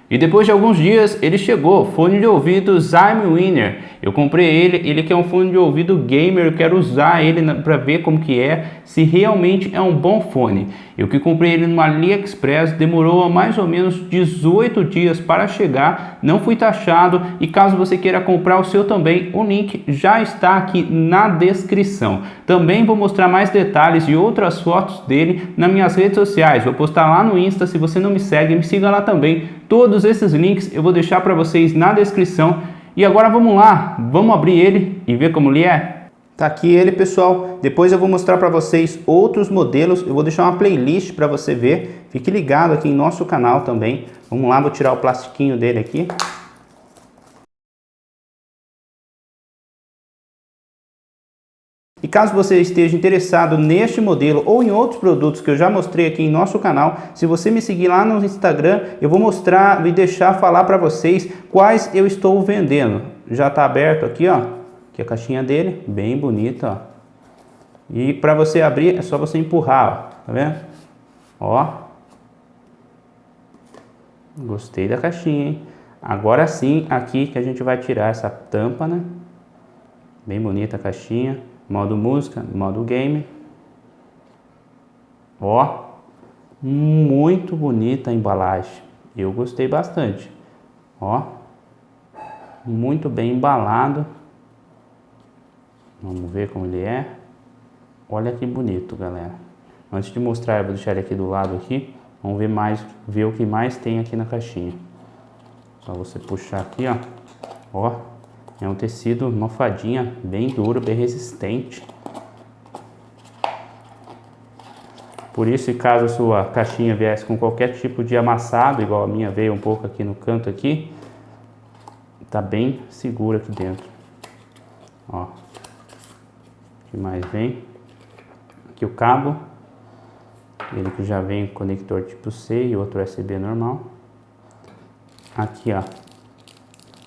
E depois de alguns dias ele chegou, fone de ouvido Zyme Winner. Eu comprei ele que é um fone de ouvido gamer, eu quero usar ele para ver como que é, se realmente é um bom fone. Eu que comprei ele no AliExpress, demorou mais ou menos 18 dias para chegar, não fui taxado, e caso você queira comprar o seu também, o link já está aqui na descrição. Também vou mostrar mais detalhes e outras fotos dele nas minhas redes sociais, vou postar lá no Insta, se você não me segue, me siga lá também. Todos esses links eu vou deixar para vocês na descrição. E agora vamos lá, vamos abrir ele e ver como ele é. Tá aqui ele, pessoal. Depois eu vou mostrar para vocês outros modelos. Eu vou deixar uma playlist para você ver. Fique ligado aqui em nosso canal também. Vamos lá, vou tirar o plastiquinho dele aqui. E caso você esteja interessado neste modelo ou em outros produtos que eu já mostrei aqui em nosso canal, se você me seguir lá no Instagram, eu vou mostrar e deixar falar para vocês quais eu estou vendendo. Já está aberto aqui, ó, que é a caixinha dele, bem bonita, ó. E para você abrir é só você empurrar, ó, tá vendo? Ó, gostei da caixinha, hein? Agora sim, aqui que a gente vai tirar essa tampa, né? Bem bonita a caixinha. Modo música, modo game. Ó, muito bonita a embalagem. Eu gostei bastante. Ó, muito bem embalado. Vamos ver como ele é. Olha que bonito, galera. Antes de mostrar, eu vou deixar ele aqui do lado aqui. Vamos ver o que mais tem aqui na caixinha. Só você puxar aqui, ó. Ó. É um tecido, uma fadinha bem duro, bem resistente. Por isso, caso a sua caixinha viesse com qualquer tipo de amassado, igual a minha veio um pouco aqui no canto aqui, tá bem seguro aqui dentro. Ó. O que mais vem? Aqui o cabo. Ele que já vem com conector tipo C e outro USB normal. Aqui, ó,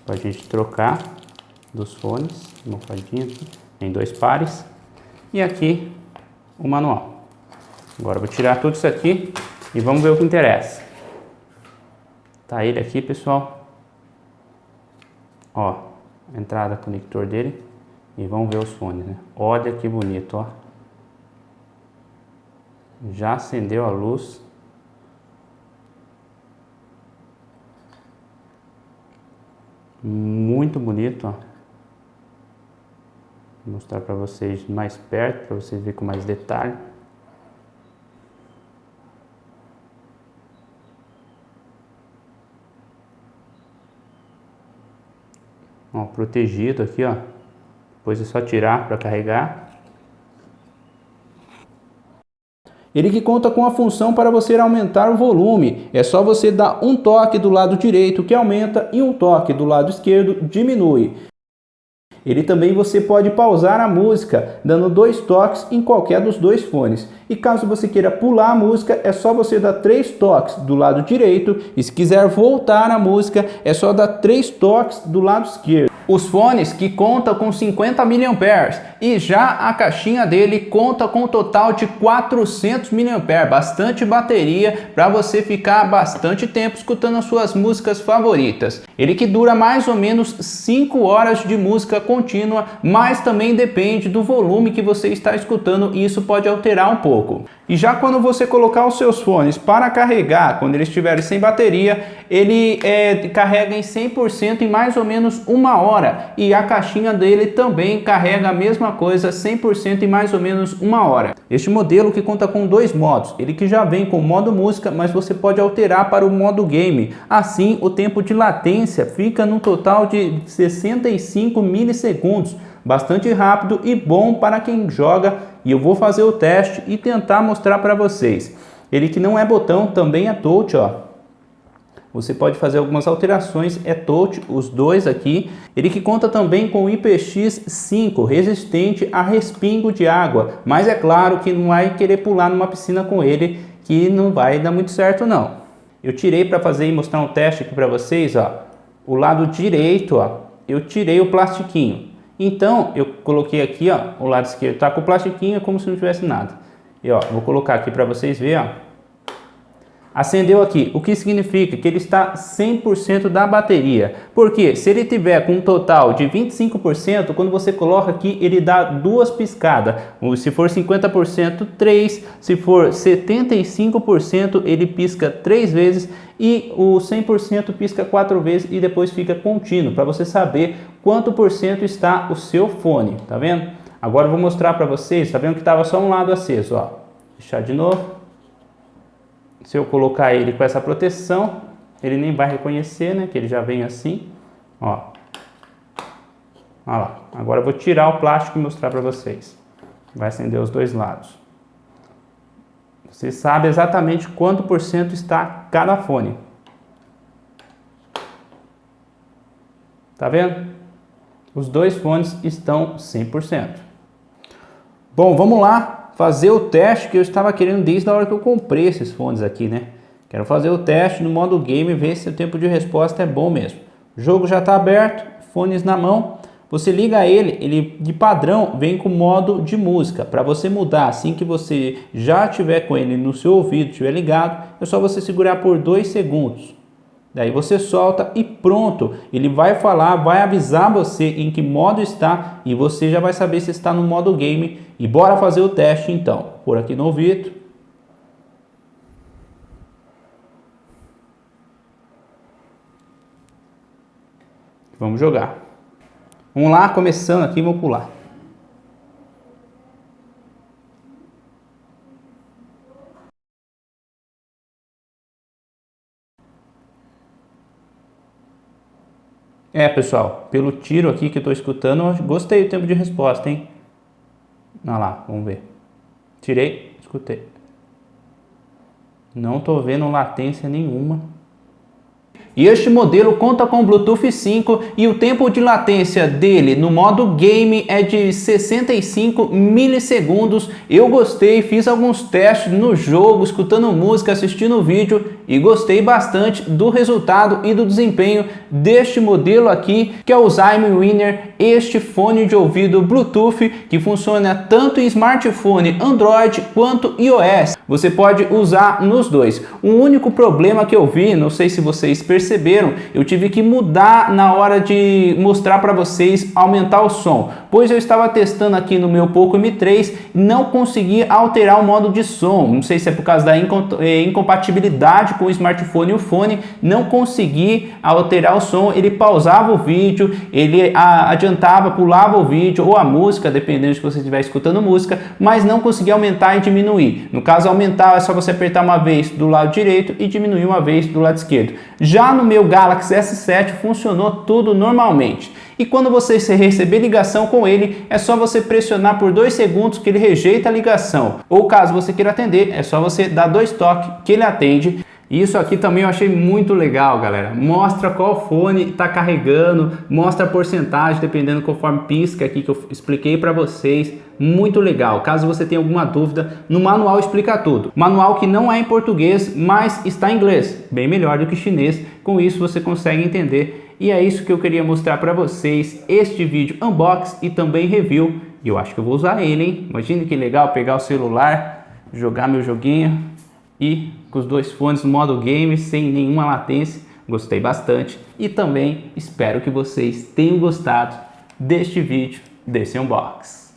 pra gente trocar dos fones, uma fadinha aqui, em 2 pares, e aqui o manual. Agora eu vou tirar tudo isso aqui e vamos ver o que interessa. Tá ele aqui, pessoal, ó, a entrada, conector dele, e vamos ver os fones, né? Olha que bonito, ó, já acendeu a luz. Muito bonito, ó. Vou mostrar para vocês mais perto, para vocês verem com mais detalhe. Ó, protegido aqui, ó. Depois é só tirar para carregar. Ele que conta com a função para você aumentar o volume. É só você dar um toque do lado direito que aumenta e um toque do lado esquerdo diminui. Ele também você pode pausar a música, dando 2 toques em qualquer dos 2 fones. E caso você queira pular a música, é só você dar 3 toques do lado direito. E se quiser voltar a música, é só dar 3 toques do lado esquerdo. Os fones que contam com 50 mAh e já a caixinha dele conta com um total de 400 mAh, bastante bateria para você ficar bastante tempo escutando as suas músicas favoritas. Ele que dura mais ou menos 5 horas de música contínua, mas também depende do volume que você está escutando e isso pode alterar um pouco. E já quando você colocar os seus fones para carregar, quando eles estiverem sem bateria, ele carrega em 100% em mais ou menos 1 hora. E a caixinha dele também carrega a mesma coisa, 100% em mais ou menos 1 hora. Este modelo que conta com 2 modos, ele que já vem com o modo música, mas você pode alterar para o modo game. Assim, o tempo de latência fica no total de 65 milissegundos. Bastante rápido e bom para quem joga, e eu vou fazer o teste e tentar mostrar para vocês. Ele que não é botão, também é touch, ó. Você pode fazer algumas alterações, é touch, os 2 aqui. Ele que conta também com IPX5, resistente a respingo de água, mas é claro que não vai querer pular numa piscina com ele, que não vai dar muito certo não. Eu tirei para fazer e mostrar um teste aqui para vocês, ó. O lado direito, ó, eu tirei o plastiquinho. Então, eu coloquei aqui, ó, o lado esquerdo tá com o plastiquinho como se não tivesse nada. E ó, vou colocar aqui para vocês verem, ó. Acendeu aqui, o que significa que ele está 100% da bateria. Porque se ele tiver com um total de 25%, quando você coloca aqui, ele dá 2 piscadas. Se for 50%, 3. Se for 75%, ele pisca 3 vezes. E o 100% pisca 4 vezes e depois fica contínuo, para você saber quanto por cento está o seu fone, tá vendo? Agora eu vou mostrar para vocês, tá vendo que estava só um lado aceso, ó. Deixar de novo. Se eu colocar ele com essa proteção, ele nem vai reconhecer, né? Que ele já vem assim, ó. Olha lá. Agora eu vou tirar o plástico e mostrar para vocês. Vai acender os dois lados. Você sabe exatamente quanto por cento está cada fone. Tá vendo? Os dois fones estão 100%. Bom, vamos lá fazer o teste que eu estava querendo desde a hora que eu comprei esses fones aqui, né? Quero fazer o teste no modo game e ver se o tempo de resposta é bom mesmo. O jogo já está aberto, fones na mão. Você liga ele de padrão vem com modo de música. Para você mudar assim que você já tiver com ele no seu ouvido, estiver ligado, é só você segurar por 2 segundos. Daí você solta e pronto, ele vai falar, vai avisar você em que modo está e você já vai saber se está no modo game. E bora fazer o teste então, por aqui no ouvido. Vamos jogar. Vamos lá, começando aqui, vou pular. Pessoal, pelo tiro aqui que eu estou escutando, eu gostei do tempo de resposta, hein? Olha lá, vamos ver. Tirei, escutei. Não estou vendo latência nenhuma. E este modelo conta com Bluetooth 5 e o tempo de latência dele no modo game é de 65 milissegundos. Eu gostei, fiz alguns testes no jogo, escutando música, assistindo vídeo e gostei bastante do resultado e do desempenho deste modelo aqui, que é o Zyme Winner, este fone de ouvido Bluetooth que funciona tanto em smartphone Android quanto iOS. Você pode usar nos dois. O único problema que eu vi, não sei se vocês perceberam, eu tive que mudar na hora de mostrar para vocês aumentar o som, pois eu estava testando aqui no meu Poco M3 e não consegui alterar o modo de som. Não sei se é por causa da incompatibilidade com o smartphone e o fone, não consegui alterar o som. Ele pausava o vídeo, ele adiantava, pulava o vídeo ou a música, dependendo de que você estiver escutando música, mas não conseguia aumentar e diminuir. No caso, aumentar é só você apertar uma vez do lado direito e diminuir uma vez do lado esquerdo. Já no meu Galaxy S7 funcionou tudo normalmente. E quando você receber ligação com ele, é só você pressionar por 2 segundos que ele rejeita a ligação. Ou caso você queira atender, é só você dar 2 toques que ele atende. Isso aqui também eu achei muito legal, galera. Mostra qual fone está carregando, mostra a porcentagem, dependendo conforme pisca aqui que eu expliquei para vocês. Muito legal. Caso você tenha alguma dúvida, no manual explica tudo. Manual que não é em português, mas está em inglês. Bem melhor do que chinês. Com isso você consegue entender. E é isso que eu queria mostrar para vocês. Este vídeo unboxing e também review. E eu acho que eu vou usar ele, hein? Imagina que legal pegar o celular, jogar meu joguinho e com os 2 fones no modo game, sem nenhuma latência. Gostei bastante e também espero que vocês tenham gostado deste vídeo, desse unboxing.